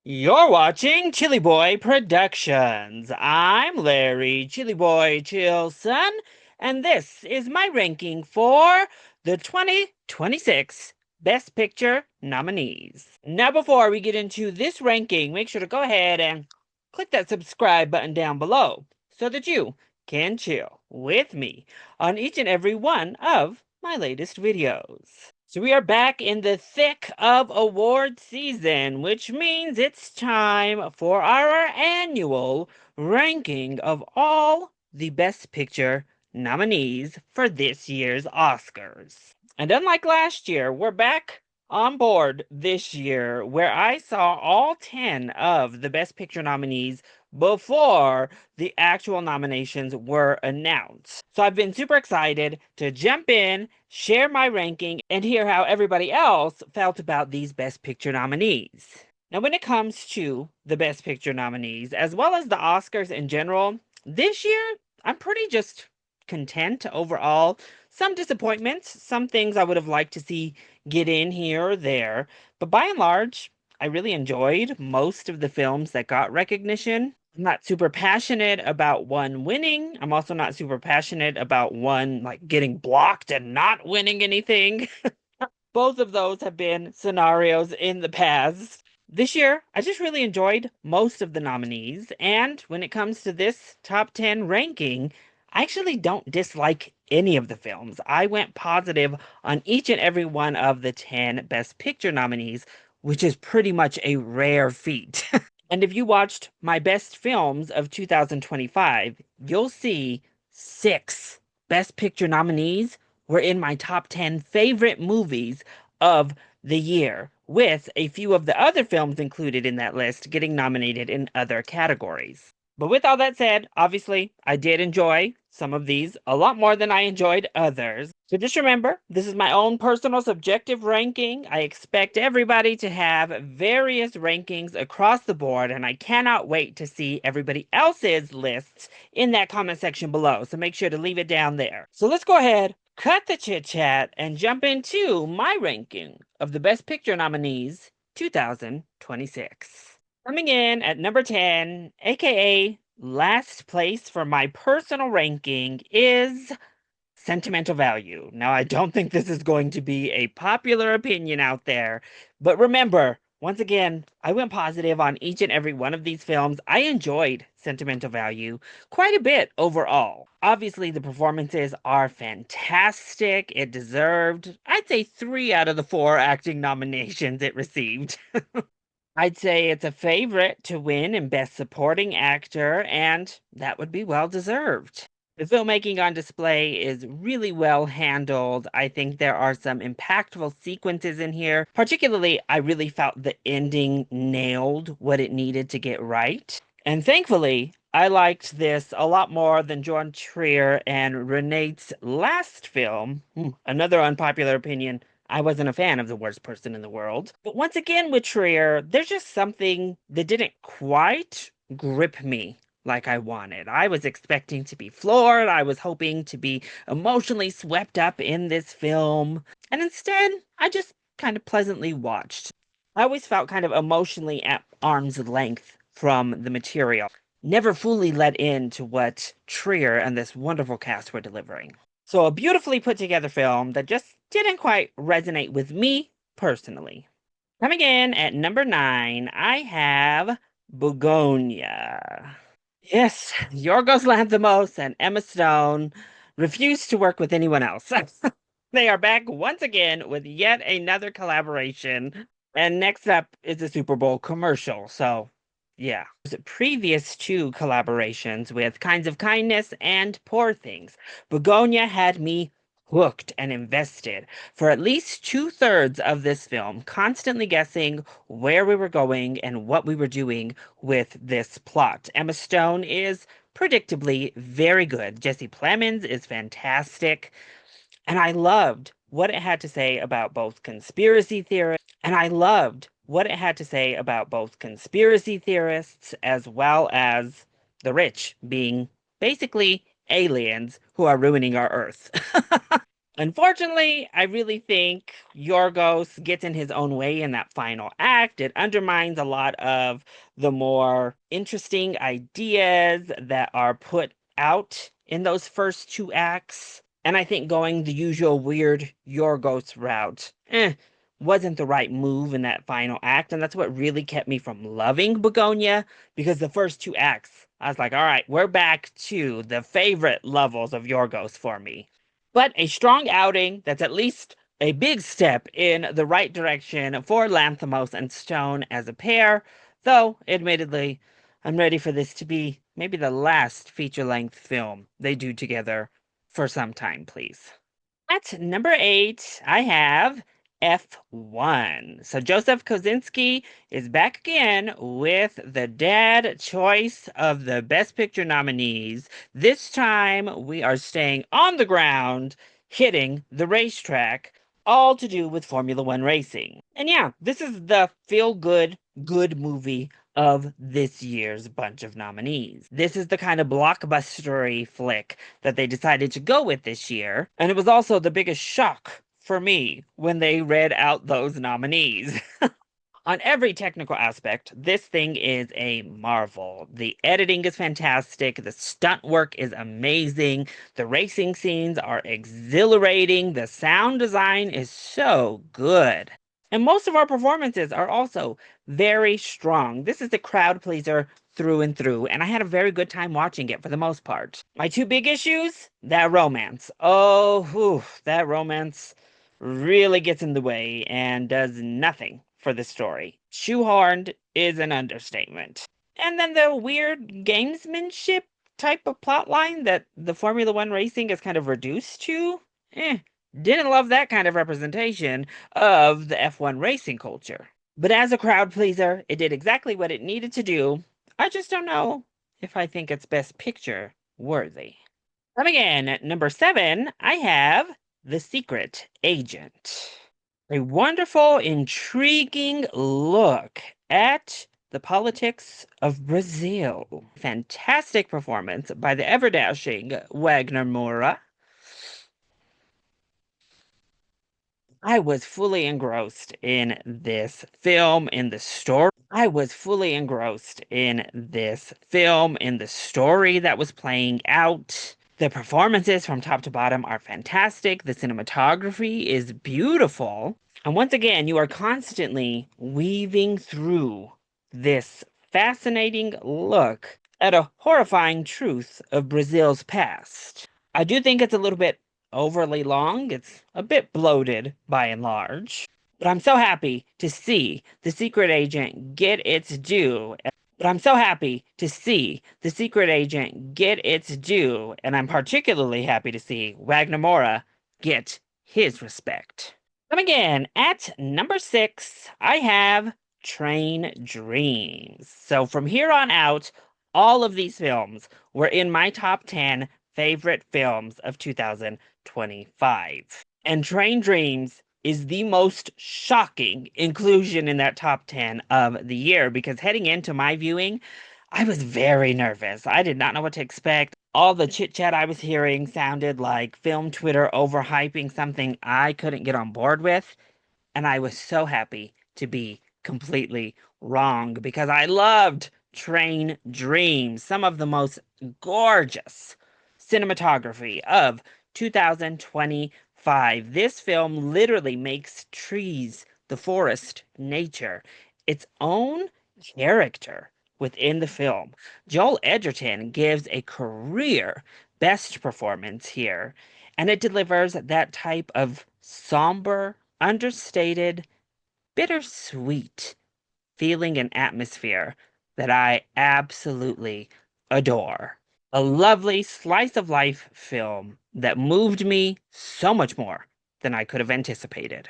You're watching ChillyBoy Productions. I'm Larry ChillyBoy Chillson, and this is my ranking for the 2026 Best Picture nominees. Now, before we get into this ranking, make sure to go ahead and click that subscribe button down below so that you can chill with me on each and every one of my latest videos. So we are back in the thick of award season, which means it's time for our annual ranking of all the Best Picture nominees for this year's Oscars. And unlike last year, we're back on board this year where I saw all 10 of the Best Picture nominees before the actual nominations were announced. So I've been super excited to jump in, share my ranking, and hear how everybody else felt about these Best Picture nominees. Now, when it comes to the Best Picture nominees, as well as the Oscars in general, this year I'm pretty just content overall. Some disappointments, some things I would have liked to see get in here or there, but by and large, I really enjoyed most of the films that got recognition. I'm not super passionate about one winning. I'm also not super passionate about one like getting blocked and not winning anything. Both of those have been scenarios in the past. This year, I just really enjoyed most of the nominees, and when it comes to this top 10 ranking, I actually don't dislike any of the films. I went positive on each and every one of the 10 Best Picture nominees, which is pretty much a rare feat. And if you watched my best films of 2025, you'll see six Best Picture nominees were in my top 10 favorite movies of the year, with a few of the other films included in that list getting nominated in other categories. But with all that said, obviously, I did enjoy some of these a lot more than I enjoyed others. So just remember, this is my own personal subjective ranking. I expect everybody to have various rankings across the board, and I cannot wait to see everybody else's lists in that comment section below. So make sure to leave it down there. So let's go ahead, cut the chit chat, and jump into my ranking of the Best Picture nominees 2026. Coming in at number 10, aka last place for my personal ranking, is Sentimental Value. Now, I don't think this is going to be a popular opinion out there, but remember, once again, I went positive on each and every one of these films. I enjoyed Sentimental Value quite a bit overall. Obviously, the performances are fantastic. It deserved, I'd say, 3 out of the 4 acting nominations it received. I'd say it's a favorite to win in Best Supporting Actor, and that would be well deserved. The filmmaking on display is really well handled. I think there are some impactful sequences in here. Particularly, I really felt the ending nailed what it needed to get right. And thankfully, I liked this a lot more than John Trier and Renate's last film. Another unpopular opinion. I wasn't a fan of The Worst Person in the World. But once again, with Trier, there's just something that didn't quite grip me like I wanted. I was expecting to be floored. I was hoping to be emotionally swept up in this film. And instead, I just kind of pleasantly watched. I always felt kind of emotionally at arm's length from the material, never fully let into what Trier and this wonderful cast were delivering. So, a beautifully put together film that just didn't quite resonate with me personally. Coming in at number 9, I have Begonia. Yes, Yorgos Lanthimos and Emma Stone refused to work with anyone else. They are back once again with yet another collaboration. And next up is a Super Bowl commercial. So, yeah. Previous 2 collaborations with Kinds of Kindness and Poor Things, Begonia had me hooked and invested for at least 2/3 of this film, constantly guessing where we were going and what we were doing with this plot. Emma Stone is predictably very good. Jesse Plemons is fantastic. And I loved what it had to say about both conspiracy theorists, as well as the rich being basically aliens who are ruining our Earth. Unfortunately, I really think Yorgos gets in his own way in that final act. It undermines a lot of the more interesting ideas that are put out in those first two acts. And I think going the usual weird Yorgos route, wasn't the right move in that final act. And that's what really kept me from loving Begonia, because the first two acts, I was like, all right, we're back to the favorite levels of Yorgos for me. But a strong outing that's at least a big step in the right direction for Lanthimos and Stone as a pair, though, admittedly, I'm ready for this to be maybe the last feature-length film they do together for some time, please. At number 8, I have F1. So Joseph Kosinski is back again with the dad choice of the Best Picture nominees. This time we are staying on the ground, hitting the racetrack, all to do with Formula One racing. And yeah, this is the feel-good, good movie of this year's bunch of nominees. This is the kind of blockbustery flick that they decided to go with this year, and it was also the biggest shock for me when they read out those nominees. On every technical aspect, this thing is a marvel. The editing is fantastic, the stunt work is amazing, the racing scenes are exhilarating, the sound design is so good. And most of our performances are also very strong. This is the crowd pleaser through and through, and I had a very good time watching it for the most part. My two big issues, that romance. Oh, whew, that romance really gets in the way and does nothing for the story. Shoehorned is an understatement. And then the weird gamesmanship type of plotline that the Formula One racing is kind of reduced to. Eh, didn't love that kind of representation of the F1 racing culture. But as a crowd pleaser, it did exactly what it needed to do. I just don't know if I think it's Best Picture worthy. Coming in at number 7, I have The Secret Agent. A wonderful, intriguing look at the politics of Brazil. Fantastic performance by the ever dashing Wagner Moura. I was fully engrossed in this film, in the story. I was fully engrossed in this film, in the story that was playing out. The performances from top to bottom are fantastic. The cinematography is beautiful. And once again, you are constantly weaving through this fascinating look at a horrifying truth of Brazil's past. I do think it's a little bit overly long. It's a bit bloated by and large. But I'm so happy to see the secret agent get its due. But I'm so happy to see the secret agent get its due, and I'm particularly happy to see Wagner Moura get his respect. Coming in at number 6, I have Train Dreams. So from here on out, all of these films were in my top 10 favorite films of 2025. And Train Dreams is the most shocking inclusion in that top 10 of the year, because heading into my viewing, I was very nervous. I did not know what to expect. All the chit chat I was hearing sounded like film Twitter overhyping something I couldn't get on board with. And I was so happy to be completely wrong, because I loved Train Dreams, some of the most gorgeous cinematography of 2025. This film literally makes trees, the forest, nature, its own character within the film. Joel Edgerton gives a career best performance here, and it delivers that type of somber, understated, bittersweet feeling and atmosphere that I absolutely adore. A lovely slice of life film that moved me so much more than I could have anticipated.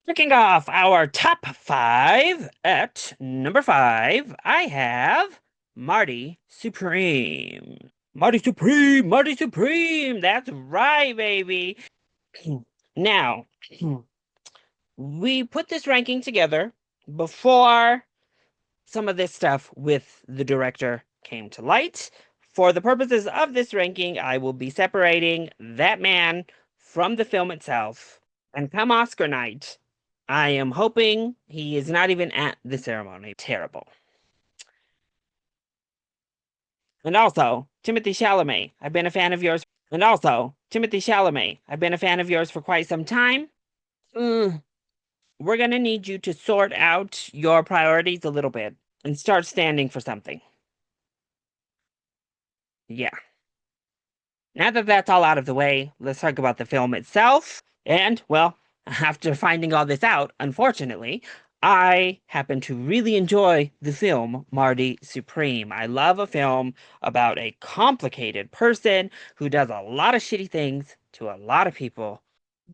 Kicking off our top 5, at number 5, I have Marty Supreme. Marty Supreme, Marty Supreme. That's right, baby. Now, we put this ranking together before some of this stuff with the director came to light. For the purposes of this ranking, I will be separating that man from the film itself. And come Oscar night, I am hoping he is not even at the ceremony. Terrible. And also, Timothy Chalamet, I've been a fan of yours. And also, Timothy Chalamet, I've been a fan of yours for quite some time. Mm, we're gonna need you to sort out your priorities a little bit and start standing for something. Yeah. Now that that's all out of the way, let's talk about the film itself. And, well, after finding all this out, unfortunately, I happen to really enjoy the film Marty Supreme. I love a film about a complicated person who does a lot of shitty things to a lot of people,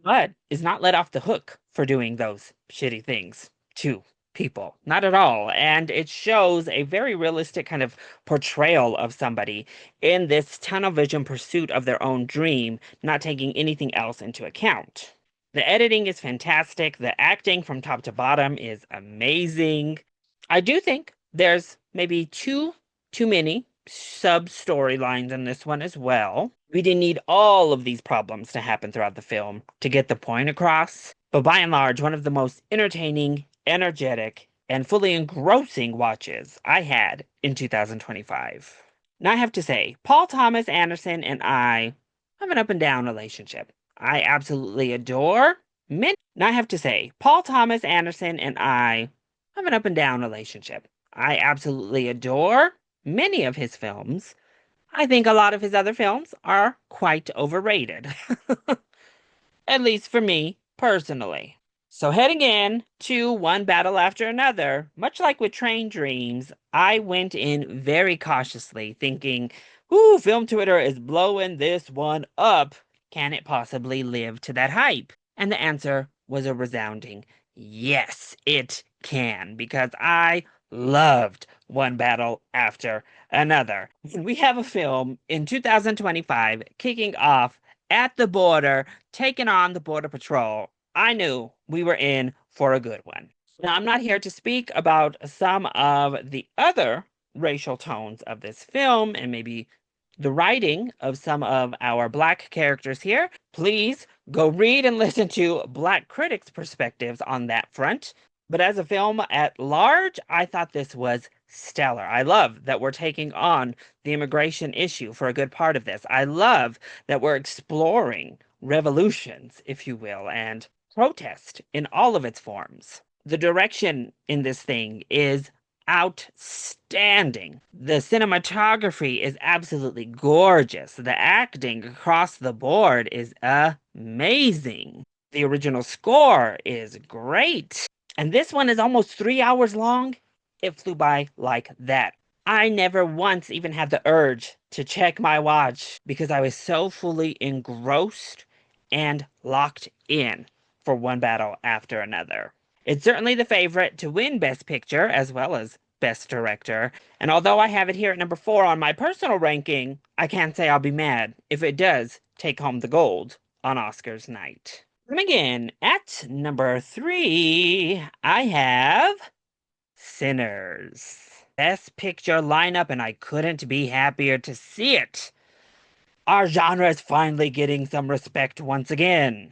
but is not let off the hook for doing those shitty things to people. Not at all. And it shows a very realistic kind of portrayal of somebody in this tunnel vision pursuit of their own dream, not taking anything else into account. The editing is fantastic. The acting from top to bottom is amazing. I do think there's maybe too many sub storylines in this one as well. We didn't need all of these problems to happen throughout the film to get the point across. But by and large, one of the most entertaining, energetic, and fully engrossing watches I had in 2025. Now I have to say, Paul Thomas Anderson and I have an up and down relationship. I absolutely adore many. Now I have to say, Paul Thomas Anderson and I have an up and down relationship. I absolutely adore many of his films. I think a lot of his other films are quite overrated. At least for me, personally. So heading in to one battle after another, much like with Train Dreams, I went in very cautiously, thinking, ooh, Film Twitter is blowing this one up. Can it possibly live to that hype? And the answer was a resounding yes, it can, because I loved one battle after another. We have a film in 2025 kicking off at the border, taking on the Border Patrol. I knew we were in for a good one. Now, I'm not here to speak about some of the other racial tones of this film and maybe the writing of some of our Black characters here. Please go read and listen to Black critics' perspectives on that front. But as a film at large, I thought this was stellar. I love that we're taking on the immigration issue for a good part of this. I love that we're exploring revolutions, if you will, and protest in all of its forms. The direction in this thing is outstanding. The cinematography is absolutely gorgeous. The acting across the board is amazing. The original score is great. And this one is almost 3 hours long. It flew by like that. I never once even had the urge to check my watch because I was so fully engrossed and locked in for one battle after another. It's certainly the favorite to win Best Picture as well as Best Director, and although I have it here at number 4 on my personal ranking, I can't say I'll be mad if it does take home the gold on Oscars night. Coming in at number 3, I have Sinners. Best Picture lineup, and I couldn't be happier to see it. Our genre is finally getting some respect once again.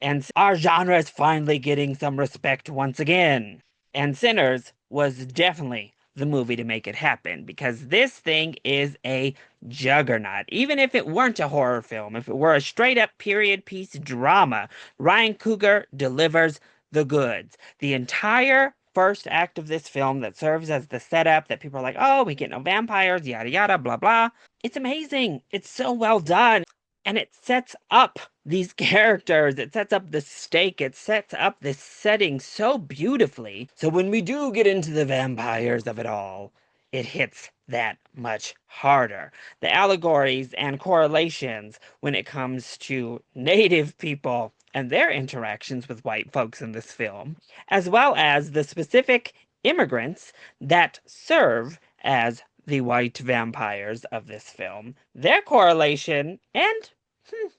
And our genre is finally getting some respect once again. And Sinners was definitely the movie to make it happen because this thing is a juggernaut. Even if it weren't a horror film, if it were a straight up period piece drama, Ryan Coogler delivers the goods. The entire first act of this film that serves as the setup that people are like, oh, we get no vampires, yada yada, blah blah. It's amazing. It's so well done. And it sets up these characters, it sets up the stake, it sets up this setting so beautifully. So when we do get into the vampires of it all, it hits that much harder. The allegories and correlations when it comes to Native people and their interactions with white folks in this film, as well as the specific immigrants that serve as the white vampires of this film. Their correlation and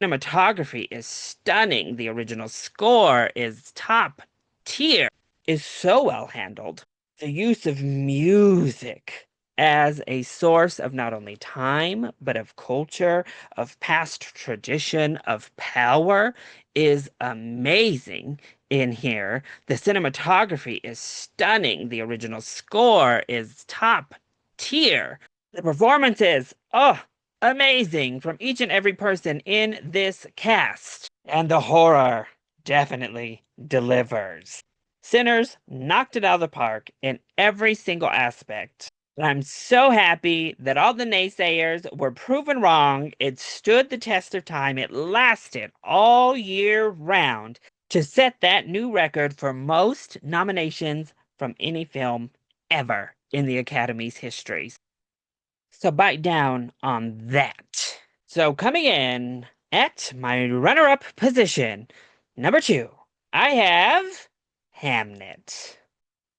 cinematography is stunning. The original score is top tier, is so well handled. The use of music as a source of not only time, but of culture, of past tradition, of power is amazing in here. The cinematography is stunning. The original score is top tier. The performances, oh, amazing from each and every person in this cast. And the horror definitely delivers. Sinners knocked it out of the park in every single aspect. I'm so happy that all the naysayers were proven wrong. It stood the test of time. It lasted all year round to set that new record for most nominations from any film ever in the Academy's history. So bite down on that. So coming in at my runner-up position, number 2, I have Hamnet.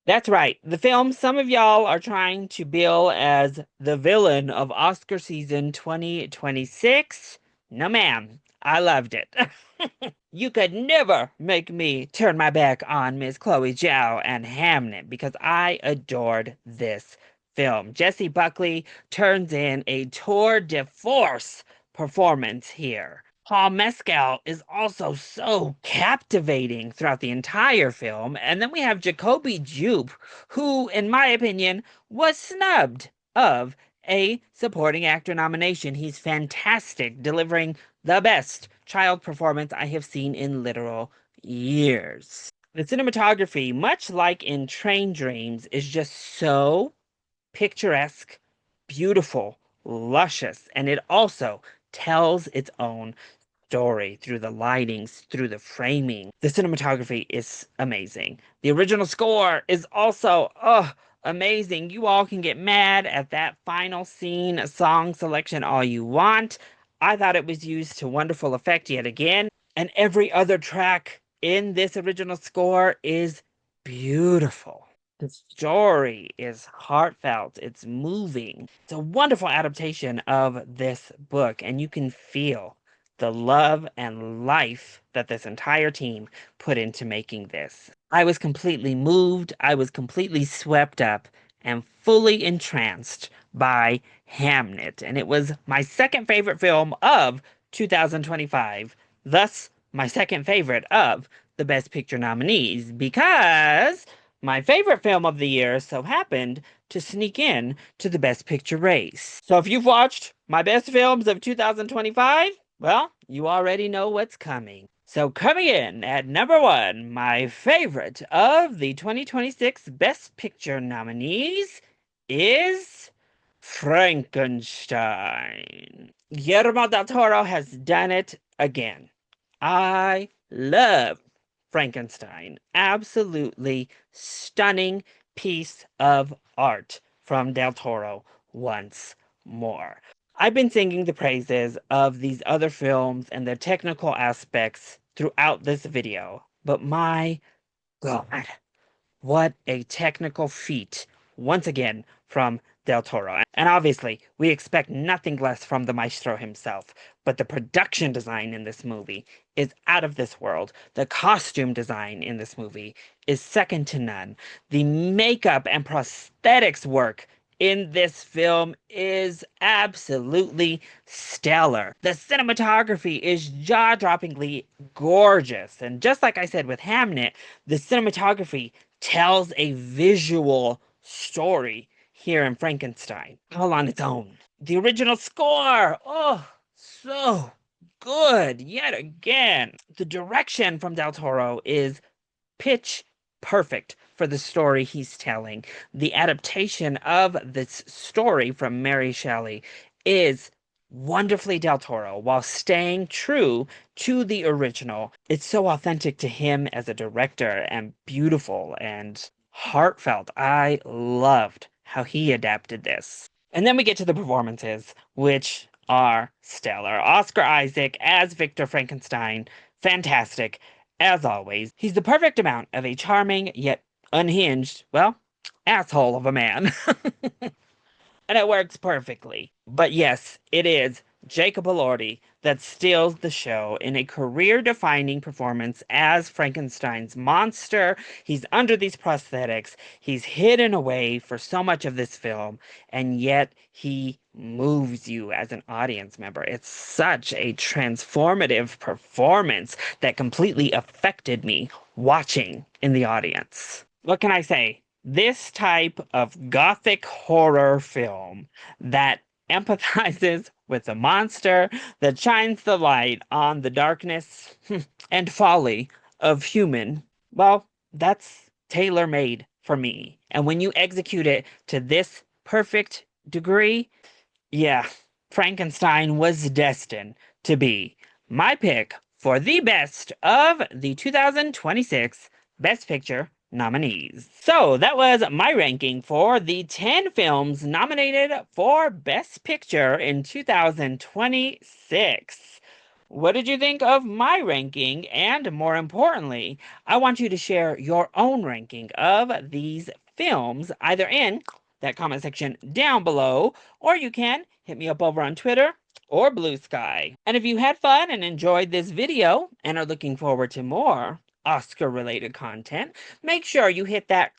That's right. The film some of y'all are trying to bill as the villain of Oscar season 2026. No, ma'am. I loved it. You could never make me turn my back on Miss Chloe Zhao and Hamnet because I adored this film. Jessie Buckley turns in a tour de force performance here. Paul Mescal is also so captivating throughout the entire film. And then we have Jacoby Jupe, who, in my opinion, was snubbed of a supporting actor nomination. He's fantastic, delivering the best child performance I have seen in literal years. The cinematography, much like in Train Dreams, is just so picturesque, beautiful, luscious, and it also tells its own story through the lightings, through the framing. The cinematography is amazing. The original score is also, amazing. You all can get mad at that final scene song selection all you want. I thought it was used to wonderful effect yet again, and every other track in this original score is beautiful. The story is heartfelt, it's moving. It's a wonderful adaptation of this book, and you can feel the love and life that this entire team put into making this. I was completely moved, I was completely swept up, and fully entranced by Hamnet. And it was my second favorite film of 2025, thus, my second favorite of the Best Picture nominees, because my favorite film of the year so happened to sneak in to the Best Picture race. So if you've watched my best films of 2025, well, you already know what's coming. So coming in at number 1, my favorite of the 2026 Best Picture nominees is Frankenstein. Guillermo del Toro has done it again. I love Frankenstein. Absolutely stunning piece of art from Del Toro once more. I've been singing the praises of these other films and their technical aspects throughout this video, but my God, what a technical feat, once again, from Del Toro. And obviously, we expect nothing less from the maestro himself, but the production design in this movie is out of this world. The costume design in this movie is second to none. The makeup and prosthetics work in this film is absolutely stellar. The cinematography is jaw-droppingly gorgeous. And just like I said with Hamnet, the cinematography tells a visual story here in Frankenstein, all on its own. The original score, oh, so good yet again. The direction from Del Toro is pitch perfect for the story he's telling. The adaptation of this story from Mary Shelley is wonderfully Del Toro while staying true to the original. It's so authentic to him as a director and beautiful and heartfelt. I loved how he adapted this. And then we get to the performances, which are stellar. Oscar Isaac as Victor Frankenstein, fantastic. As always, he's the perfect amount of a charming yet unhinged, well, asshole of a man. And it works perfectly. But yes, it is Jacob Elordi, that steals the show in a career-defining performance as Frankenstein's monster. He's under these prosthetics. He's hidden away for so much of this film, and yet he moves you as an audience member. It's such a transformative performance that completely affected me watching in the audience. What can I say? This type of gothic horror film that empathizes with the monster, that shines the light on the darkness and folly of human, well, that's tailor-made for me. And when you execute it to this perfect degree, yeah, Frankenstein was destined to be my pick for the best of the 2026 Best Picture nominees. So that was my ranking for the 10 films nominated for Best Picture in 2026. What did you think of my ranking? And more importantly, I want you to share your own ranking of these films, either in that comment section down below, or you can hit me up over on Twitter or Blue Sky. And if you had fun and enjoyed this video and are looking forward to more Oscar-related content, make sure you hit that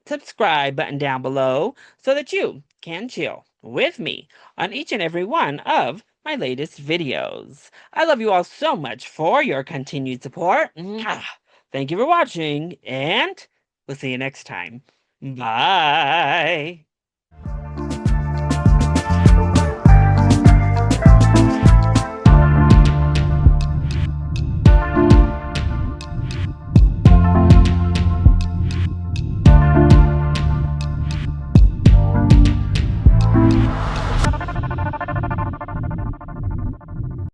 subscribe button down below so that you can chill with me on each and every one of my latest videos. I love you all so much for your continued support. Mwah! Thank you for watching, and we'll see you next time. Bye.